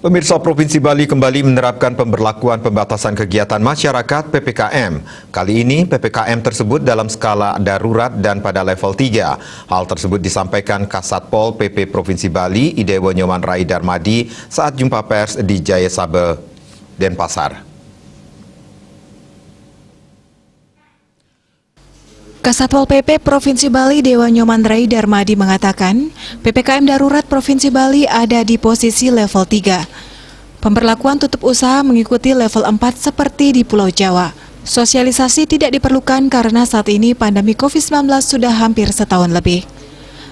Pemirsa, Provinsi Bali kembali menerapkan pemberlakuan pembatasan kegiatan masyarakat (PPKM). Kali ini PPKM tersebut dalam skala darurat dan pada level 3. Hal tersebut disampaikan Kasatpol PP Provinsi Bali, Idewo Nyoman Rai Darmadi saat jumpa pers di Jaya Sabe, Denpasar. Kasatpol PP Provinsi Bali Dewa Nyoman Rai Darmadi mengatakan, PPKM darurat Provinsi Bali ada di posisi level 3. Pemberlakuan tutup usaha mengikuti level 4 seperti di Pulau Jawa. Sosialisasi tidak diperlukan karena saat ini pandemi COVID-19 sudah hampir setahun lebih.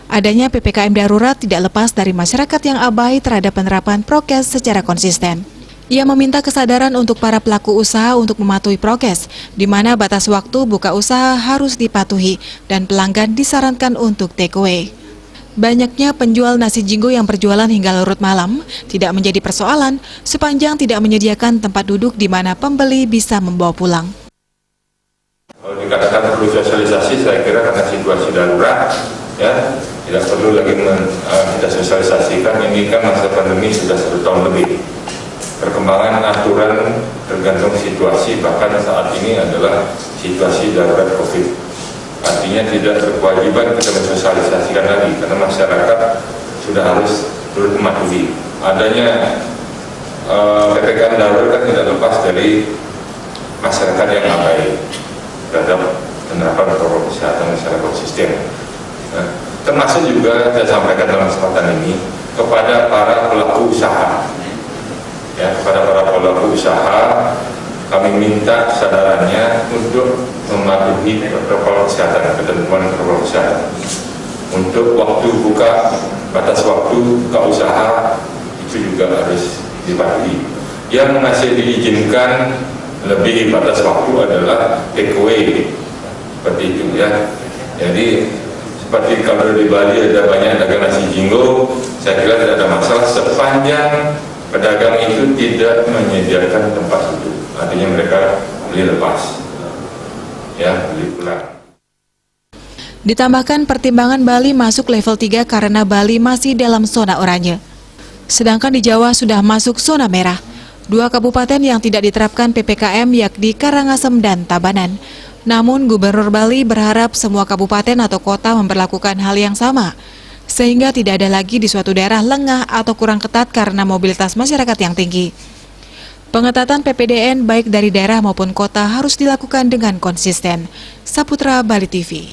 Adanya PPKM darurat tidak lepas dari masyarakat yang abai terhadap penerapan prokes secara konsisten. Ia meminta kesadaran untuk para pelaku usaha untuk mematuhi prokes, di mana batas waktu buka usaha harus dipatuhi dan pelanggan disarankan untuk take away. Banyaknya penjual nasi jinggo yang berjualan hingga larut malam tidak menjadi persoalan sepanjang tidak menyediakan tempat duduk di mana pembeli bisa membawa pulang. Kalau dikatakan perlu sosialisasi, saya kira karena situasi darurat, ya tidak perlu lagi kita sosialisasikan. Ini kan masa pandemi sudah 1 tahun lebih. Perkembangan aturan tergantung situasi, bahkan saat ini adalah situasi darurat COVID. Artinya tidak berkewajiban kita mensosialisasikan lagi, karena masyarakat sudah harus turut mematuhi. Adanya PPKM darurat kan tidak lepas dari masyarakat yang abai terhadap penerapan protokol kesehatan secara konsisten. Termasuk juga saya sampaikan dalam kesempatan ini kepada para pelaku usaha. Ya, kepada para pelaku usaha kami minta kesadarannya untuk mematuhi protokol kesehatan, ketentuan protokol kesehatan. Untuk waktu buka, batas waktu buka usaha itu juga harus dipatuhi. Yang masih diizinkan lebih batas waktu adalah take away, seperti itu ya. Jadi seperti kalau di Bali ada banyak dagang nasi jinggo, saya kira tidak ada masalah sepanjang pedagang itu tidak menyediakan tempat duduk, artinya mereka beli lepas, ya beli pulang. Ditambahkan pertimbangan Bali masuk level 3 karena Bali masih dalam zona oranye. Sedangkan di Jawa sudah masuk zona merah. 2 kabupaten yang tidak diterapkan PPKM yakni Karangasem dan Tabanan. Namun Gubernur Bali berharap semua kabupaten atau kota memperlakukan hal yang sama, sehingga tidak ada lagi di suatu daerah lengah atau kurang ketat karena mobilitas masyarakat yang tinggi. Pengetatan PPDN baik dari daerah maupun kota harus dilakukan dengan konsisten. Saputra Bali TV.